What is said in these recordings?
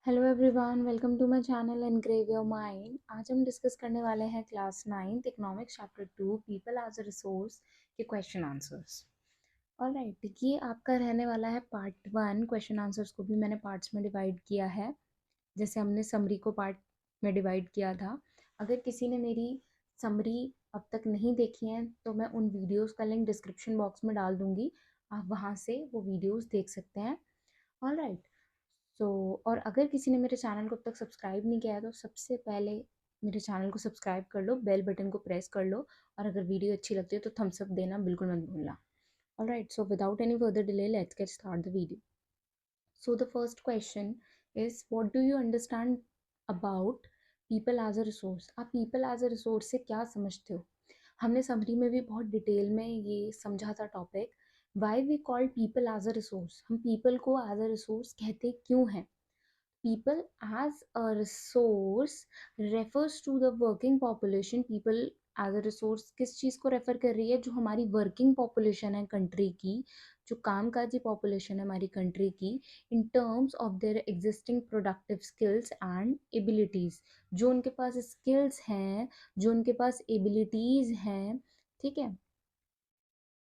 Hello everyone, welcome to my channel engrave your mind. आज हम discuss करने वाले हैं class 9 economics chapter 2 people as a resource के क्वेश्चन आंसर्स। ऑलराइट, ये आपका रहने वाला है पार्ट 1। क्वेश्चन आंसर्स को भी मैंने पार्ट्स में डिवाइड किया है, जैसे हमने समरी को पार्ट में डिवाइड किया था। अगर किसी ने मेरी समरी अब तक नहीं देखी है तो मैं उन वीडियोस का लिंक डिस्क्रिप्शन बॉक्स में डाल दूंगी, आप वहाँ से वो वीडियोस देख सकते हैं। ऑलराइट, और अगर किसी ने मेरे चैनल को अब तक सब्सक्राइब नहीं किया है तो सबसे पहले मेरे चैनल को सब्सक्राइब कर लो, बेल बटन को प्रेस कर लो, और अगर वीडियो अच्छी लगती है तो थम्स अप देना बिल्कुल मत भूलना। Alright, so without any further delay let's get start the video. So the first question is, what do you understand about people as a resource? आप पीपल एज अ रिसोर्स से क्या समझते हो? हमने समरी में भी बहुत डिटेल में ये समझा था topic, why we call people as a resource. हम पीपल को एज अ रिसोर्स कहते क्यों हैं? People as a resource refers to the working population. People as a resource किस चीज़ को रेफर कर रही है? जो हमारी वर्किंग पॉपुलेशन है कंट्री की, जो कामकाजी पॉपुलेशन है हमारी कंट्री की, इन terms of their existing productive skills and abilities. जो उनके पास स्किल्स हैं, जो उनके पास एबिलिटीज़ हैं, ठीक है,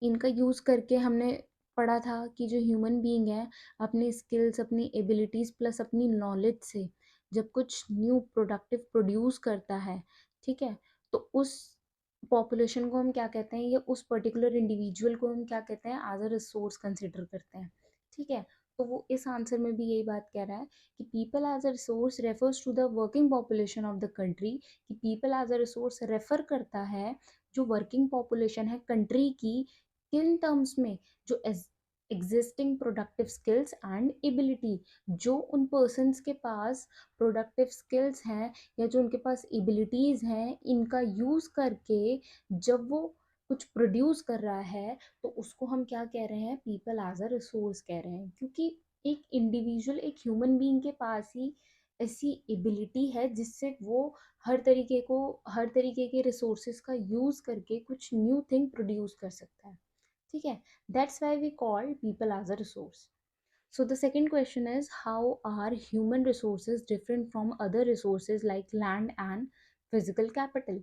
इनका यूज़ करके हमने पढ़ा था कि जो ह्यूमन बीइंग है अपनी स्किल्स, अपनी एबिलिटीज़ प्लस अपनी नॉलेज से जब कुछ न्यू प्रोडक्टिव प्रोड्यूस करता है, ठीक है, तो उस पॉपुलेशन को हम क्या कहते हैं, या उस पर्टिकुलर इंडिविजुअल को हम क्या कहते हैं, एज अ रिसोर्स कंसिडर करते हैं। ठीक है, तो वो इस आंसर में भी यही बात कह रहा है कि people as a resource refers to the working population of the country, कि people as a resource refer करता है जो वर्किंग पॉपुलेशन है कंट्री की, किन टर्म्स में? जो existing productive skills and ability, जो उन पर्सन्स के पास प्रोडक्टिव स्किल्स हैं या जो उनके पास एबिलिटीज़ हैं, इनका यूज़ करके जब वो कुछ प्रोड्यूस कर रहा है तो उसको हम क्या कह रहे हैं? पीपल एज अ रिसोर्स कह रहे हैं, क्योंकि एक इंडिविजुअल, एक ह्यूमन बीइंग के पास ही ऐसी एबिलिटी है जिससे वो हर तरीके के रिसोर्सेज का यूज़ करके कुछ न्यू थिंग प्रोड्यूस कर सकता है। ठीक है, that's why we call people as a resource. So the second question is, how are human resources different from other resources like land and physical capital?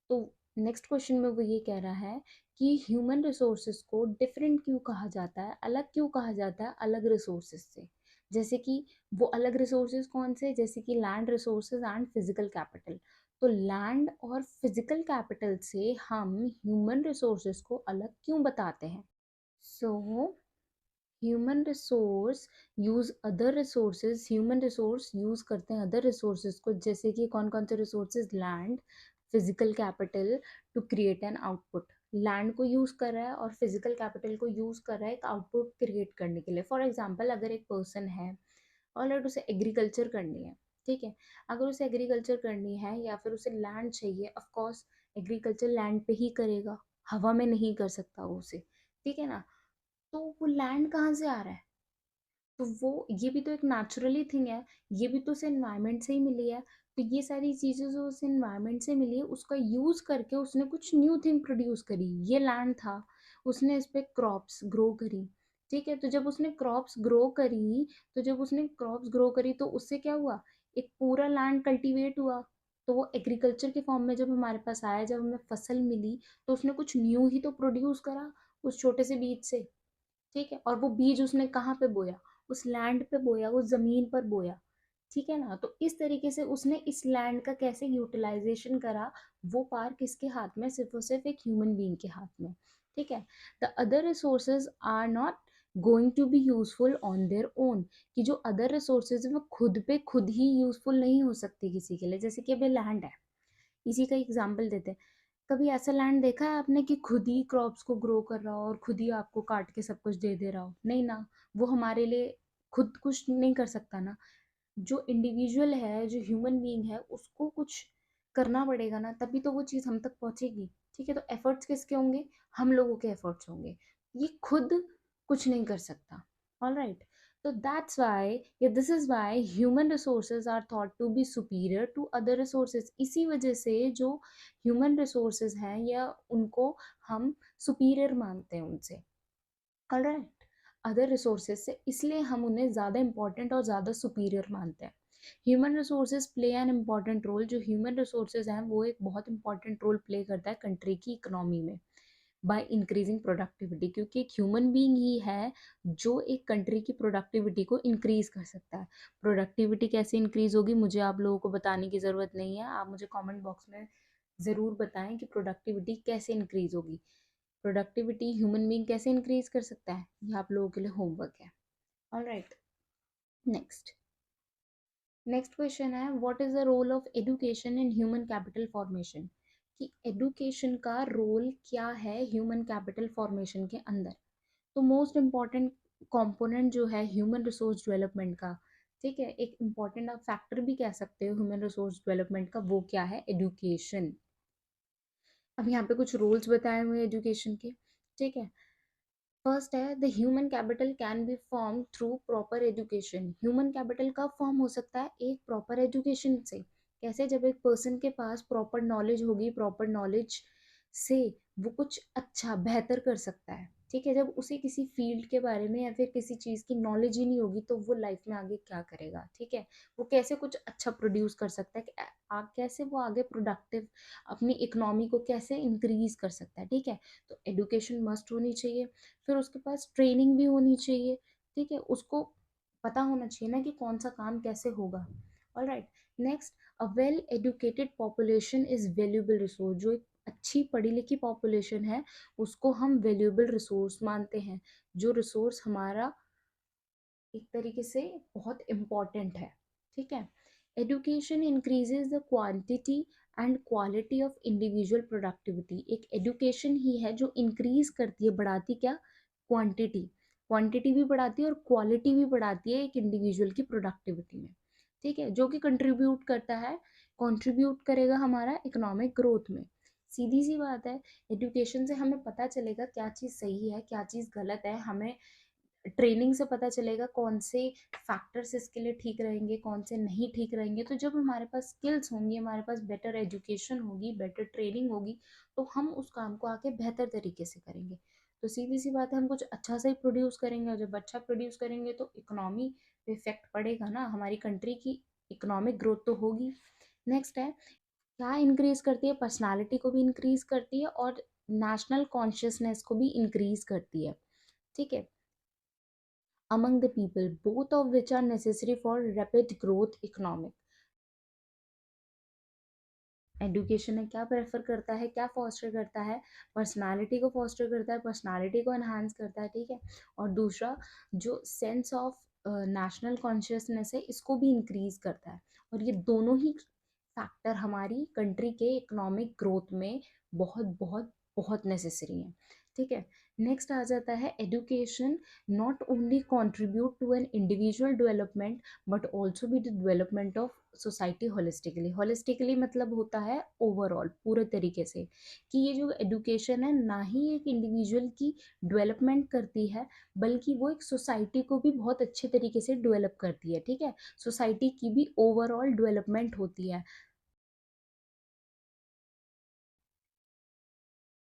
तो next question में वो ये कह रहा है कि ह्यूमन रिसोर्सेज को डिफरेंट क्यों कहा जाता है, अलग क्यों कहा जाता है अलग रिसोर्सेज से? जैसे कि वो अलग रिसोर्सेज कौन से? जैसे कि land resources and physical capital. तो लैंड और फिजिकल कैपिटल से हम ह्यूमन रिसोर्सेज को अलग क्यों बताते हैं? So human resource use other resources, human resource use करते हैं अदर रिसोर्सेज को, जैसे कि कौन कौन से resources? Land, physical capital, to create an output. Land को यूज कर रहा है और फिजिकल कैपिटल को यूज कर रहा है एक आउटपुट क्रिएट करने के लिए। फॉर एग्जाम्पल, अगर एक पर्सन है और उसे एग्रीकल्चर करनी है, ठीक है, अगर उसे एग्रीकल्चर करनी है या फिर उसे लैंड चाहिए, ऑफ कोर्स एग्रीकल्चर लैंड पे ही करेगा, हवा में नहीं कर सकता वो उसे, ठीक है ना। तो वो लैंड कहाँ से आ रहा है? तो वो ये भी तो एक नेचुरली थिंग है, ये भी तो उसे एनवायरनमेंट से ही मिली है। तो ये सारी चीज़ें जो उसे एनवायरनमेंट से मिली है उसका यूज़ करके उसने कुछ न्यू थिंग प्रोड्यूस करी। ये लैंड था, उसने इस पे क्रॉप्स ग्रो करी, ठीक है। तो जब उसने क्रॉप्स ग्रो करी, तो उससे क्या हुआ? एक पूरा लैंड कल्टीवेट हुआ। तो वो एग्रीकल्चर के फॉर्म में जब हमारे पास आया, जब हमें फसल मिली, तो उसने कुछ न्यू ही तो प्रोड्यूस करा उस छोटे से बीज से, ठीक है। और वो बीज उसने कहाँ पे बोया? उस लैंड पे बोया, उस जमीन पर बोया, ठीक है ना। तो इस तरीके से उसने इस लैंड का कैसे यूटिलाइजेशन करा, वो पार किसके हाथ में? सिर्फ और सिर्फ एक ह्यूमन बीइंग के हाथ में, ठीक है। The other resources are not going to be useful on their own, कि जो अदर रिसोर्सेज है वो खुद पे खुद ही यूजफुल नहीं हो सकती किसी के लिए। जैसे कि अभी लैंड है, इसी का एग्जाम्पल देते हैं। कभी ऐसा लैंड देखा है आपने कि खुद ही क्रॉप्स को ग्रो कर रहा हो और खुद ही आपको काट के सब कुछ दे दे रहा हो? नहीं ना, वो हमारे लिए खुद कुछ नहीं कर सकता ना। जो इंडिविजुअल है, जो ह्यूमन बीइंग है, उसको कुछ करना पड़ेगा ना, तभी तो वो चीज़ हम तक पहुंचेगी, ठीक है। तो एफर्ट्स किसके होंगे? हम लोगों के एफर्ट्स होंगे, ये खुद कुछ नहीं कर सकता। ऑल राइट, तो दैट्स वाई, या this is why human resources are thought to be superior to other resources. इसी वजह से जो ह्यूमन रिसोर्सेज हैं या उनको हम सुपीरियर मानते हैं उनसे, ऑलराइट, अदर रिसोर्सेज से, इसलिए हम उन्हें ज़्यादा इंपॉर्टेंट और ज़्यादा सुपीरियर मानते हैं। Human resources play an important role. जो ह्यूमन रिसोर्सेज हैं वो एक बहुत इंपॉर्टेंट रोल प्ले करता है कंट्री की इकोनॉमी में बाय इंक्रीजिंग प्रोडक्टिविटी, क्योंकि एक ह्यूमन बीइंग ही है जो एक कंट्री की प्रोडक्टिविटी को इंक्रीज कर सकता है। प्रोडक्टिविटी कैसे इंक्रीज होगी मुझे आप लोगों को बताने की ज़रूरत नहीं है, आप मुझे कमेंट बॉक्स में ज़रूर बताएं कि प्रोडक्टिविटी कैसे इंक्रीज होगी। प्रोडक्टिविटी ह्यूमन बीइंग कैसे इंक्रीज कर सकता है, ये आप लोगों के लिए होमवर्क है। ऑलराइट, नेक्स्ट नेक्स्ट क्वेश्चन है, what is the role of education in human capital formation. कि एजुकेशन का रोल क्या है ह्यूमन कैपिटल फॉर्मेशन के अंदर। तो मोस्ट इम्पॉर्टेंट कंपोनेंट जो है ह्यूमन रिसोर्स डेवलपमेंट का, ठीक है, एक इम्पॉर्टेंट आप फैक्टर भी कह सकते हो ह्यूमन रिसोर्स डेवलपमेंट का, वो क्या है, एजुकेशन। अब यहाँ पे कुछ रूल्स बताए हुए हैं एजुकेशन के, ठीक है। फर्स्ट है, the human capital can be form through proper education. Human capital कब फॉर्म हो सकता है, एक प्रॉपर एजुकेशन से। कैसे, जब एक पर्सन के पास प्रॉपर नॉलेज होगी, प्रॉपर नॉलेज से वो कुछ अच्छा बेहतर कर सकता है, ठीक है। जब उसे किसी फील्ड के बारे में या फिर किसी चीज़ की नॉलेज ही नहीं होगी तो वो लाइफ में आगे क्या करेगा, ठीक है। वो कैसे कुछ अच्छा प्रोड्यूस कर सकता है कि कैसे वो आगे प्रोडक्टिव अपनी इकोनॉमी को कैसे इंक्रीज कर सकता है, ठीक है। तो एडुकेशन मस्ट होनी चाहिए। फिर उसके पास ट्रेनिंग भी होनी चाहिए, ठीक है। उसको पता होना चाहिए ना कि कौन सा काम कैसे होगा। Alright, next, a well educated population is valuable resource. जो एक अच्छी पढ़ी लिखी पॉपुलेशन है उसको हम वैल्यूएबल रिसोर्स मानते हैं, जो रिसोर्स हमारा एक तरीके से बहुत इम्पॉर्टेंट है, ठीक है। Education increases the quantity and quality of individual productivity. एक एडुकेशन ही है जो इंक्रीज करती है, बढ़ाती क्या, क्वांटिटी। क्वांटिटी भी बढ़ाती है और क्वालिटी भी बढ़ाती है एक इंडिविजुअल की प्रोडक्टिविटी में, ठीक है, जो कि कंट्रीब्यूट करता है, कंट्रीब्यूट करेगा हमारा इकोनॉमिक ग्रोथ में। सीधी सी बात है, एजुकेशन से हमें पता चलेगा क्या चीज़ सही है क्या चीज़ गलत है। हमें ट्रेनिंग से पता चलेगा कौन से फैक्टर्स इसके लिए ठीक रहेंगे, कौन से नहीं ठीक रहेंगे। तो जब हमारे पास स्किल्स होंगी, हमारे पास बेटर एजुकेशन होगी, बेटर ट्रेनिंग होगी, तो हम उस काम को आगे बेहतर तरीके से करेंगे। तो सीधी सी बात है, हम कुछ अच्छा सा ही प्रोड्यूस करेंगे और जब अच्छा प्रोड्यूस करेंगे तो इकोनॉमी पे इफेक्ट पड़ेगा ना, हमारी कंट्री की इकोनॉमिक ग्रोथ तो होगी। नेक्स्ट है, क्या इंक्रीज करती है, पर्सनालिटी को भी इंक्रीज करती है और नेशनल कॉन्शियसनेस को भी इंक्रीज करती है, ठीक है, among the people, both of which are necessary for rapid growth economic। Education है क्या प्रेफर करता है, क्या फॉस्टर करता है, पर्सनालिटी को फॉस्टर करता है, पर्सनालिटी को एनहांस करता है, ठीक है। और दूसरा, जो सेंस ऑफ नेशनल कॉन्शियसनेस है इसको भी इंक्रीज करता है। और ये दोनों ही फैक्टर हमारी कंट्री के इकोनॉमिक ग्रोथ में बहुत बहुत बहुत नेसेसरी हैं, ठीक है। नेक्स्ट आ जाता है, education not only contribute to an individual development but also be the development of society holistically. Holistically मतलब होता है ओवरऑल, पूरे तरीके से, कि ये जो एजुकेशन है ना ही एक इंडिविजुअल की डेवलपमेंट करती है बल्कि वो एक सोसाइटी को भी बहुत अच्छे तरीके से डेवलप करती है, ठीक है। सोसाइटी की भी ओवरऑल डेवलपमेंट होती है।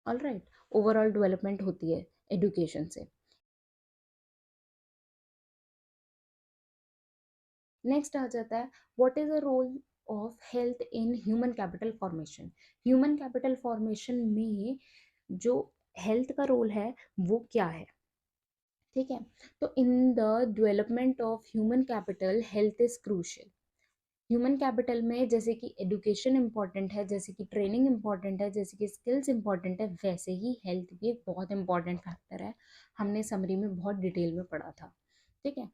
ऑल राइट, ओवरऑल डेवलपमेंट होती है एजुकेशन से। नेक्स्ट आ जाता है, what is the role of health in human capital formation. Human capital formation में जो हेल्थ का रोल है वो क्या है, ठीक है। तो in the development of human capital health is crucial. Human capital में जैसे कि एजुकेशन इंपॉर्टेंट है, जैसे कि ट्रेनिंग इंपॉर्टेंट है, जैसे कि स्किल्स इंपॉर्टेंट है, वैसे ही हेल्थ भी एक बहुत इंपॉर्टेंट फैक्टर है। हमने समरी में बहुत डिटेल में पढ़ा था, ठीक है।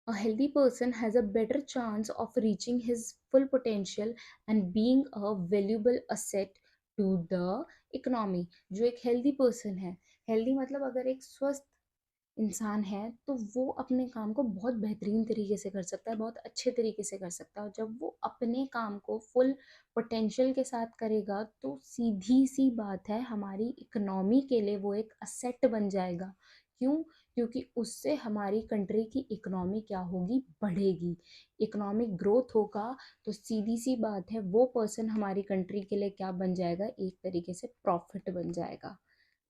A healthy person has a better chance of reaching his full potential and being a valuable asset to the economy। जो एक healthy person है, healthy मतलब अगर एक स्वस्थ इंसान है तो वो अपने काम को बहुत बेहतरीन तरीके से कर सकता है, बहुत अच्छे तरीके से कर सकता है। और जब वो अपने काम को फुल पोटेंशियल के साथ करेगा तो सीधी सी बात है, हमारी इकोनॉमी के लिए वो एक असेट बन जाएगा। क्यों, क्योंकि उससे हमारी कंट्री की इकोनॉमी क्या होगी, बढ़ेगी, इकोनॉमिक ग्रोथ होगा। तो सीधी सी बात है, वो पर्सन हमारी कंट्री के लिए क्या बन जाएगा, एक तरीके से प्रॉफिट बन जाएगा।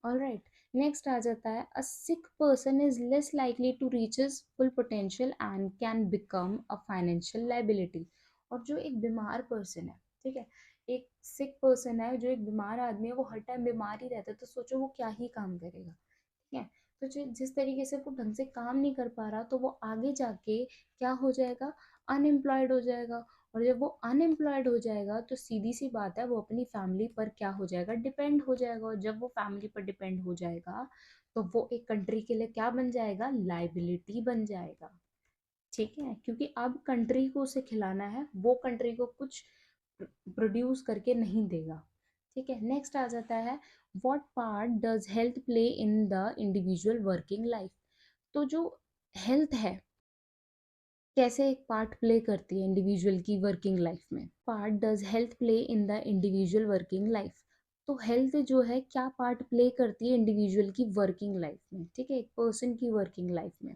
ऑल राइट, नेक्स्ट आ जाता है a sick person is less likely to reach his full potential and can become a financial liability. और जो एक बीमार पर्सन है, ठीक है, एक सिक पर्सन है, जो एक बीमार आदमी है, वो हर टाइम बीमार ही रहता है, तो सोचो वो क्या ही काम करेगा, ठीक है। तो जिस तरीके से वो ढंग से काम नहीं कर पा रहा, तो वो आगे जाके क्या हो जाएगा, अनएम्प्लॉयड हो जाएगा। और जब वो अनएम्प्लॉयड हो जाएगा तो सीधी सी बात है, वो अपनी फैमिली पर क्या हो जाएगा, डिपेंड हो जाएगा। और जब वो फैमिली पर डिपेंड हो जाएगा तो वो एक कंट्री के लिए क्या बन जाएगा, लाइबिलिटी बन जाएगा, ठीक है। क्योंकि अब कंट्री को उसे खिलाना है, वो कंट्री को कुछ प्रोड्यूस करके नहीं देगा, ठीक है। नेक्स्ट आ जाता है what part does health play in the individual working life. तो जो हेल्थ है कैसे एक पार्ट प्ले करती है इंडिविजुअल की वर्किंग लाइफ में, part does health play in the individual working life. तो हेल्थ जो है क्या पार्ट प्ले करती है इंडिविजुअल की वर्किंग लाइफ में, ठीक है, एक पर्सन की वर्किंग लाइफ में।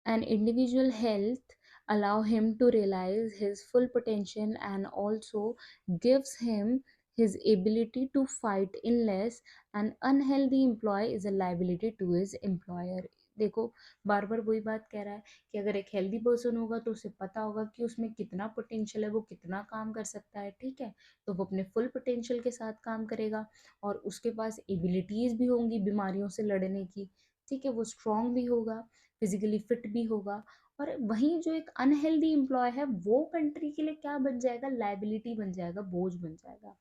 An individual health allow him to realize his full potential and also gives him his ability to fight illness. An unhealthy employee is a liability to his employer। देखो, बार बार वही बात कह रहा है कि अगर एक हेल्दी पर्सन होगा तो उसे पता होगा कि उसमें कितना पोटेंशियल है, वो कितना काम कर सकता है, ठीक है। तो वो अपने फुल पोटेंशियल के साथ काम करेगा और उसके पास एबिलिटीज भी होंगी बीमारियों से लड़ने की, ठीक है। वो स्ट्रांग भी होगा, फिजिकली फिट भी होगा। और वहीं जो एक अनहेल्दी एम्प्लॉय है, वो कंट्री के लिए क्या बन जाएगा, लाइबिलिटी बन जाएगा, बोझ बन जाएगा।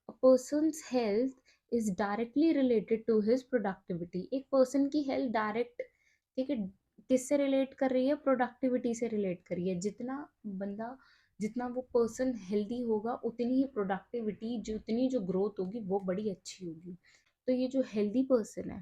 A person's health is directly related to his productivity. एक पर्सन की हेल्थ डायरेक्ट, ठीक है, किससे रिलेट कर रही है, प्रोडक्टिविटी से रिलेट कर रही है। जितना बंदा, जितना वो पर्सन हेल्दी होगा, उतनी ही प्रोडक्टिविटी, जितनी जो ग्रोथ होगी वो बड़ी अच्छी होगी। तो ये जो हेल्दी पर्सन है,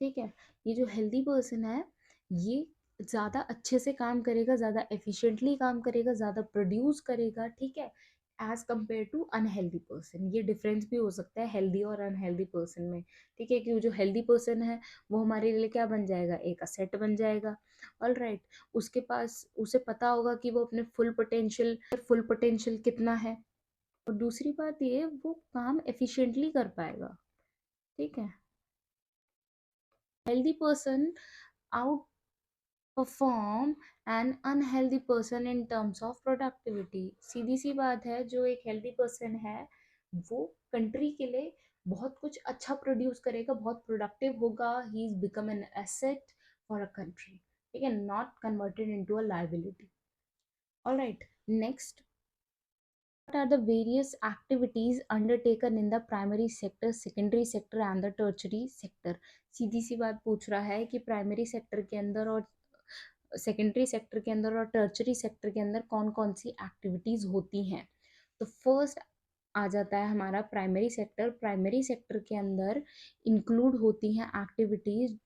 ठीक है, ये जो हेल्दी पर्सन है, ये ज़्यादा अच्छे से काम करेगा, ज़्यादा एफिशिएंटली काम करेगा, ज़्यादा प्रोड्यूस करेगा, ठीक है, as compare to unhealthy person. ये डिफरेंस भी हो सकता है हेल्दी और अनहेल्दी पर्सन में, ठीक है। कि जो हेल्दी पर्सन है वो हमारे लिए क्या बन जाएगा, एक असेट बन जाएगा। ऑल राइट, उसके पास, उसे पता होगा कि वो अपने फुल पोटेंशियल कितना है। और दूसरी बात ये, वो काम एफिशिएंटली कर पाएगा, ठीक है। Healthy person outperform an unhealthy person in terms of productivity. सीधी सी बात है, जो एक हेल्दी पर्सन है वो कंट्री के लिए बहुत कुछ अच्छा प्रोड्यूस करेगा, बहुत प्रोडक्टिव होगा, he is become an asset for a country, ठीक है, not converted into a liability. Alright, next, what are the various activities undertaken in the primary sector, secondary sector and the tertiary sector। सीधी सी बात पूछ रहा है कि primary sector के अंदर और सेकेंडरी सेक्टर के अंदर और टर्चरी सेक्टर के अंदर कौन कौन सी एक्टिविटीज़ होती हैं। तो फर्स्ट आ जाता है हमारा प्राइमरी सेक्टर। प्राइमरी सेक्टर के अंदर इंक्लूड होती हैं एक्टिविटीज़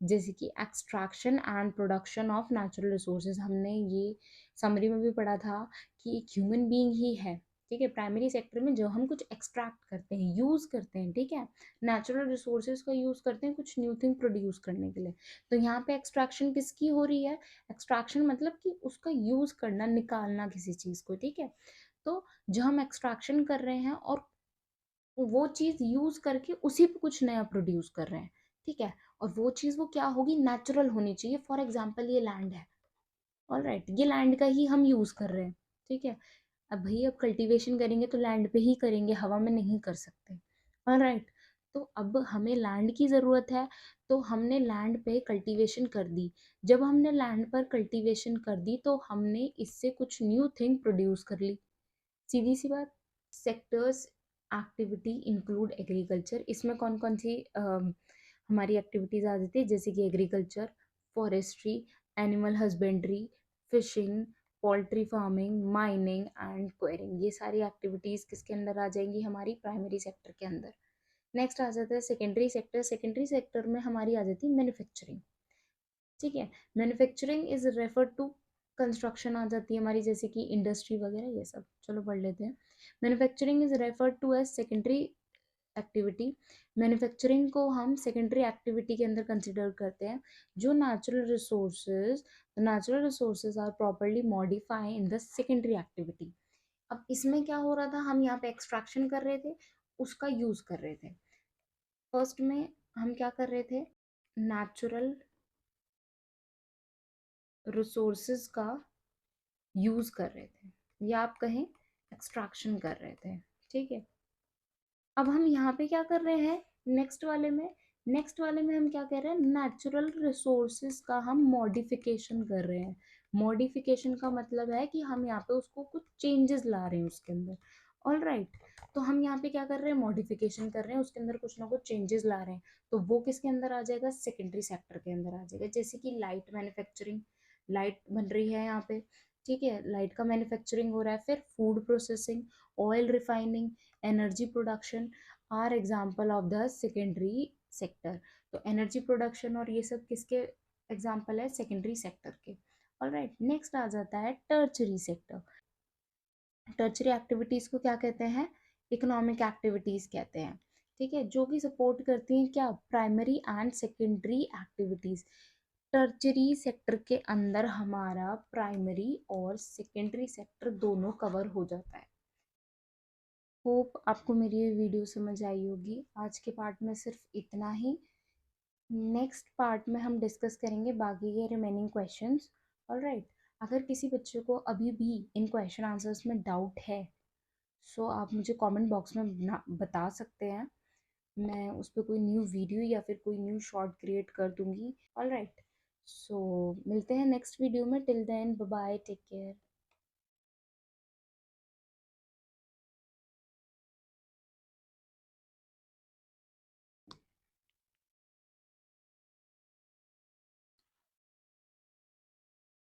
जैसे कि extraction and production of natural resources. हमने ये समरी में भी पढ़ा था कि एक ह्यूमन बीइंग ही है, ठीक है, प्राइमरी सेक्टर में जो हम कुछ एक्सट्रैक्ट करते हैं, यूज़ करते हैं, ठीक है, नेचुरल रिसोर्सेज का यूज़ करते हैं कुछ न्यू थिंग प्रोड्यूस करने के लिए। तो यहाँ पे एक्सट्रैक्शन किसकी हो रही है, एक्सट्रैक्शन मतलब कि उसका यूज़ करना, निकालना किसी चीज़ को, ठीक है। तो जो हम एक्सट्रैक्शन कर रहे हैं और वो चीज़ यूज़ करके उसी पे कुछ नया प्रोड्यूस कर रहे हैं, ठीक है। और वो चीज़ वो क्या होगी, नेचुरल होनी चाहिए। फॉर एग्जाम्पल ये लैंड है, ऑल राइट, ये लैंड का ही हम यूज़ कर रहे हैं, ठीक है। अब भाई अब कल्टीवेशन करेंगे तो लैंड पे ही करेंगे, हवा में नहीं कर सकते, ऑल राइट। तो अब हमें लैंड की ज़रूरत है, तो हमने लैंड पे कल्टीवेशन कर दी। जब हमने लैंड पर कल्टीवेशन कर दी तो हमने इससे कुछ न्यू थिंग प्रोड्यूस कर ली, सीधी सी बात। Sectors activity include agriculture. इसमें कौन कौन सी हमारी एक्टिविटीज़ आ जाती है, जैसे कि agriculture, forestry, animal husbandry, fishing, poultry farming, mining and quarrying. ये सारी एक्टिविटीज़ किसके अंदर आ जाएंगी, हमारी प्राइमरी सेक्टर के अंदर। नेक्स्ट आ जाता है सेकेंडरी सेक्टर। सेकेंडरी सेक्टर में हमारी आ जाती है मैन्युफैक्चरिंग, ठीक है। Manufacturing is refer to, construction आ जाती है हमारी, जैसे कि इंडस्ट्री वगैरह ये सब, चलो पढ़ लेते हैं। Manufacturing is refer to as secondary activity. Manufacturing को हम सेकेंडरी एक्टिविटी के अंदर कंसिडर करते हैं। जो natural resources are properly modify in the secondary activity. अब इसमें क्या हो रहा था, हम यहाँ पे एक्सट्रैक्शन कर रहे थे, उसका यूज कर रहे थे। फर्स्ट में हम क्या कर रहे थे, नेचुरल रिसोर्सेज का यूज कर रहे थे, या आप कहें एक्सट्रैक्शन कर रहे थे। ठीक है, अब हम यहाँ पे क्या कर रहे हैं, नेक्स्ट वाले में हम क्या कर रहे हैं, नेचुरल रिसोर्सेज का हम मॉडिफिकेशन कर रहे हैं। मॉडिफिकेशन का मतलब है कि हम यहाँ पे उसको कुछ चेंजेस ला रहे हैं उसके अंदर। ऑल राइट, तो हम यहाँ पे क्या कर रहे हैं, मॉडिफिकेशन कर रहे हैं, उसके अंदर कुछ ना कुछ चेंजेस ला रहे हैं। तो वो किसके अंदर आ जाएगा, सेकेंडरी सेक्टर के अंदर आ जाएगा। जैसे कि लाइट मैन्युफैक्चरिंग, लाइट बन रही है यहाँ पे, ठीक है, लाइट का मैन्युफैक्चरिंग हो रहा है। फिर food processing, oil refining, energy production are example of the secondary sector. तो एनर्जी प्रोडक्शन और ये सब किसके एग्जाम्पल है, सेकेंडरी सेक्टर के। ऑलराइट, नेक्स्ट आ जाता है टर्चरी सेक्टर। टर्चरी एक्टिविटीज को क्या कहते हैं, इकोनॉमिक एक्टिविटीज कहते हैं। ठीक है, जो कि सपोर्ट करती हैं क्या, primary and secondary activities. Tertiary sector के अंदर हमारा प्राइमरी और सेकेंडरी सेक्टर दोनों कवर हो जाता है। होप आपको मेरी ये वीडियो समझ आई होगी। आज के पार्ट में सिर्फ इतना ही। नेक्स्ट पार्ट में हम डिस्कस करेंगे बाकी के रिमेनिंग क्वेश्चंस। ऑलराइट, अगर किसी बच्चे को अभी भी इन क्वेश्चन आंसर्स में डाउट है, सो आप मुझे कमेंट बॉक्स में बता सकते हैं। मैं उस पर कोई न्यू वीडियो या फिर कोई न्यू शॉर्ट क्रिएट कर दूंगी। ऑलराइट, सो मिलते हैं नेक्स्ट वीडियो में। Till then bye bye, take care.